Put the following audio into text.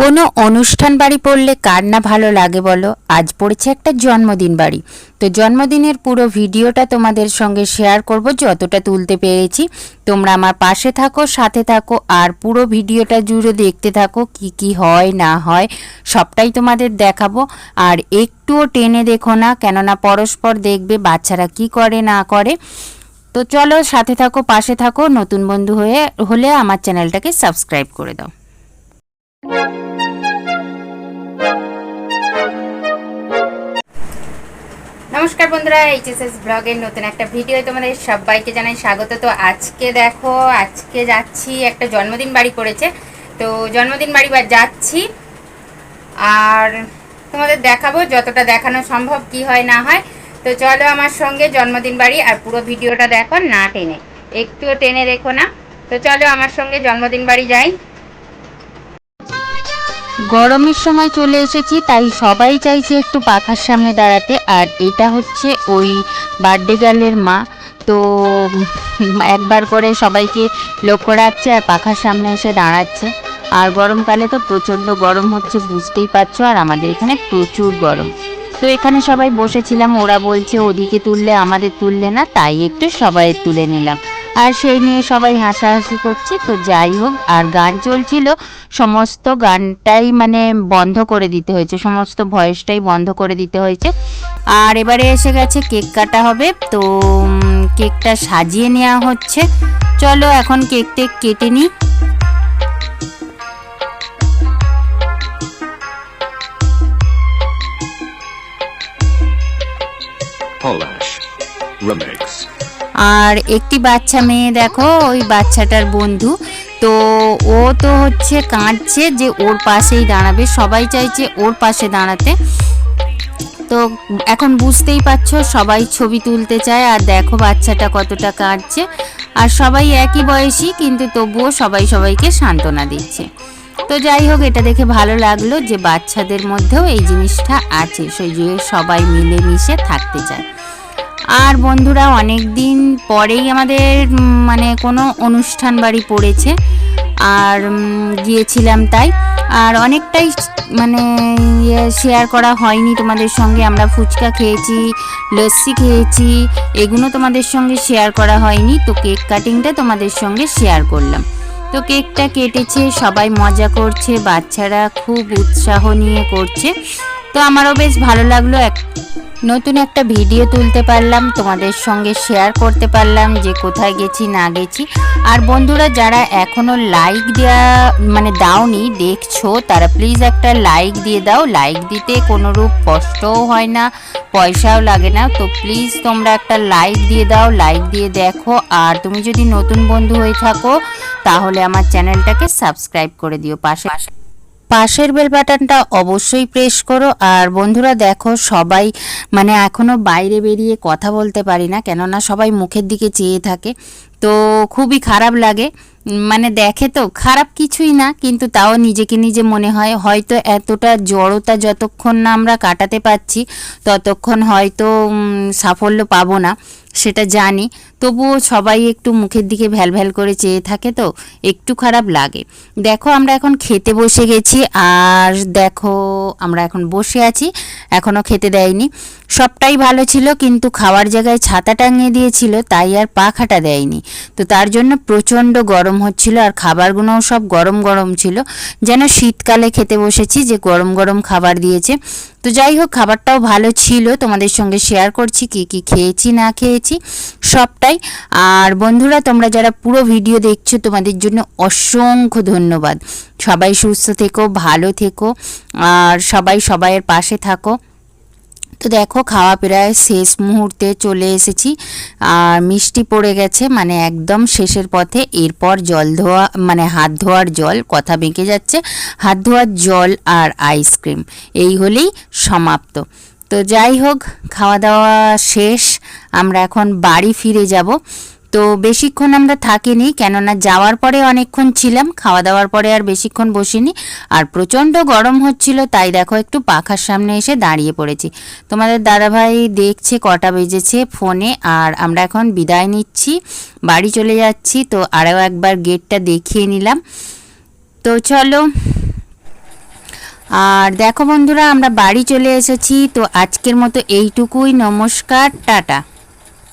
কোনো অনুষ্ঠান বাড়ি পড়লে কার না ভালো লাগে বলো। আজ পড়েছে একটা জন্মদিন বাড়ি, তো জন্মদিনের পুরো ভিডিওটা তোমাদের সঙ্গে শেয়ার করব যতটা তুলতে পেরেছি। তোমরা আমার পাশে থাকো, সাথে থাকো, আর পুরো ভিডিওটা জুড়ে দেখতে থাকো কি কি হয় না হয় সবটাই তোমাদের দেখাবো। আর একটুও টেনে দেখো না, কেননা পরস্পর দেখবে বাচ্চারা কি করে না করে। তো চলো সাথে থাকো, পাশে থাকো। নতুন বন্ধু হলে আমার চ্যানেলটাকে সাবস্ক্রাইব করে দাও। নমস্কার বন্ধুরা, এইচএসএস ব্লগের নতুন একটা ভিডিও তোমাদের সবাইকে জানাই স্বাগত। তো আজকে দেখো, আজকে যাচ্ছি একটা জন্মদিন বাড়ি পড়েছে, তো জন্মদিন বাড়ি যাচ্ছি আর তোমাদের দেখাবো যতটা দেখানো সম্ভব কি হয় না হয়। তো চলো আমার সঙ্গে জন্মদিন বাড়ি, আর পুরো ভিডিওটা দেখো না টেনে, একটুও টেনে দেখো না। তো চলো আমার সঙ্গে জন্মদিন বাড়ি যাই। গরমের সময় চলে এসেছি, তাই সবাই চাইছে একটু পাখার সামনে দাঁড়াতে। আর এটা হচ্ছে ওই বার্থডে গার্লের মা, তো একবার করে সবাইকে লক্ষ্য রাখছে আর পাখার সামনে এসে দাঁড়াচ্ছে। আর গরমকালে তো প্রচণ্ড গরম হচ্ছে, বুঝতেই পারছো, আর আমাদের এখানে প্রচুর গরম। তো এখানে সবাই বসেছিলাম, ওরা বলছে ওদিকে তুললে আমাদের তুললে না, তাই একটু সবাই তুলে নিলাম। আর সেই নিয়ে সবাই হাসাহাসি করছে। তো যাই হোক, আর গান চলছিল, সমস্ত গানটাই মানে বন্ধ করে দিতে হয়েছে, সমস্ত ভয়েসটাই বন্ধ করে দিতে হয়েছে। আর এবারে এসে গেছে কেক কাটা হবে, তো কেকটা সাজিয়ে নেওয়া হচ্ছে। চলো এখন কেকটা কেটে নিই। আর একটি বাচ্চা মেয়ে দেখো, ওই বাচ্চাটার বন্ধু, তো ও তো হচ্ছে কাঁদছে যে ওর পাশেই দাঁড়াবে, সবাই চাইছে ওর পাশে দাঁড়াতে। তো এখন বুঝতেই পারছো সবাই ছবি তুলতে চায়, আর দেখো বাচ্চাটা কতটা কাঁদছে। আর সবাই একই বয়সী, কিন্তু তবুও সবাই সবাইকে সান্ত্বনা দিচ্ছে। তো যাই হোক, এটা দেখে ভালো লাগলো যে বাচ্চাদের মধ্যেও এই জিনিসটা আছে, সেই যে সবাই মিলেমিশে থাকতে চায়। আর বন্ধুরা, অনেক দিন পরেই আমাদের মানে কোনো অনুষ্ঠান বাড়ি পড়েছে, আর গিয়েছিলাম তাই। আর অনেকটাই মানে শেয়ার করা হয়নি তোমাদের সঙ্গে। আমরা ফুচকা খেয়েছি, লস্যি খেয়েছি, এগুলো তোমাদের সঙ্গে শেয়ার করা হয়নি। তো কেক কাটিংটা তোমাদের সঙ্গে শেয়ার করলাম। তো কেকটা কেটেছে, সবাই মজা করছে, বাচ্চারা খুব উৎসাহ নিয়ে করছে। তো আমারও বেশ ভালো লাগলো, নতুন একটা ভিডিও তুলতে পারলাম, তোমাদের সঙ্গে শেয়ার করতে পারলাম যে কোথায় গেছি না গেছি। আর বন্ধুরা, যারা এখনও লাইক দেওয়া মানে দাওনি দেখছো, তারা প্লিজ একটা লাইক দিয়ে দাও। লাইক দিতে কোনো রূপ কষ্টও হয় না, পয়সাও লাগে না। তো প্লিজ তোমরা একটা লাইক দিয়ে দাও, লাইক দিয়ে দেখো। আর তুমি যদি নতুন বন্ধু হয়ে থাকো তাহলে আমার চ্যানেলটাকে সাবস্ক্রাইব করে দিও, পাশের বেল বাটনটা অবশ্যই প্রেস করো। আর বন্ধুরা দেখো, সবাই মানে এখনও বাইরে বেরিয়ে কথা বলতে পারি না, কেননা সবাই মুখের দিকে চেয়ে থাকে। তো খুবই খারাপ লাগে, মানে দেখে তো খারাপ কিছুই না, কিন্তু তাও নিজেকে নিজে মনে হয় হয়তো এতটা জড়তা যতক্ষণ না আমরা কাটাতে পারছি ততক্ষণ হয়তো সাফল্য পাবো না, সেটা জানি। তবুও সবাই একটু মুখের দিকে ভ্যালভ্যাল করে চেয়ে থাকে, তো একটু খারাপ লাগে। দেখো আমরা এখন খেতে বসে গেছি, আর দেখো আমরা এখন বসে আছি, এখনও খেতে দেয়নি। সবটাই ভালো ছিল, কিন্তু খাওয়ার জায়গায় ছাতা টাঙিয়ে দিয়েছিল, তাই আর পাখাটা দেয়নি। তো তার জন্য প্রচণ্ড গরম হচ্ছিল, আর খাবারগুলোও সব গরম গরম ছিল, যেন শীতকালে খেতে বসেছি, যে গরম গরম খাবার দিয়েছে। তো যাই হোক, খাবারটাও ভালো ছিল, তোমাদের সঙ্গে শেয়ার করছি কি কি খেয়েছি না খেয়েছি সবটাই। আর বন্ধুরা, তোমরা যারা পুরো ভিডিও দেখছো তোমাদের জন্য অসংখ্য ধন্যবাদ। সবাই সুস্থ থেকো, ভালো থেকো, আর সবাই সবাইয়ের পাশে থাকো। তো দেখো, খাওয়া প্রায় শেষ মুহূর্তে চলে এসেছি, আর মিষ্টি পড়ে গেছে, মানে একদম শেষের পথে। এরপর জল ধোয়া মানে হাত ধোয়ার জল, কথা বেঁকে যাচ্ছে, হাত ধোয়ার জল আর আইসক্রিম, এই হলেই সমাপ্ত। তো যাই হোক, খাওয়া দাওয়া শেষ, আমরা এখন বাড়ি ফিরে যাব। তো বেশিক্ষণ আমরা থাকিনি, কেননা যাওয়ার পরে অনেকক্ষণ ছিলাম, খাওয়া দাওয়ার পরে আর বেশিক্ষণ বসিনি। আর প্রচণ্ড গরম হচ্ছিল, তাই দেখো একটু পাখার সামনে এসে দাঁড়িয়ে পড়েছি। তোমাদের দাদাভাই দেখছে কটা বেজেছে ফোনে, আর আমরা এখন বিদায় নিচ্ছি, বাড়ি চলে যাচ্ছি। তো আরও একবার গেটটা দেখিয়ে নিলাম। তো চলো। আর দেখো বন্ধুরা, আমরা বাড়ি চলে এসেছি। তো আজকের মতো এইটুকুই। নমস্কার, টাটা।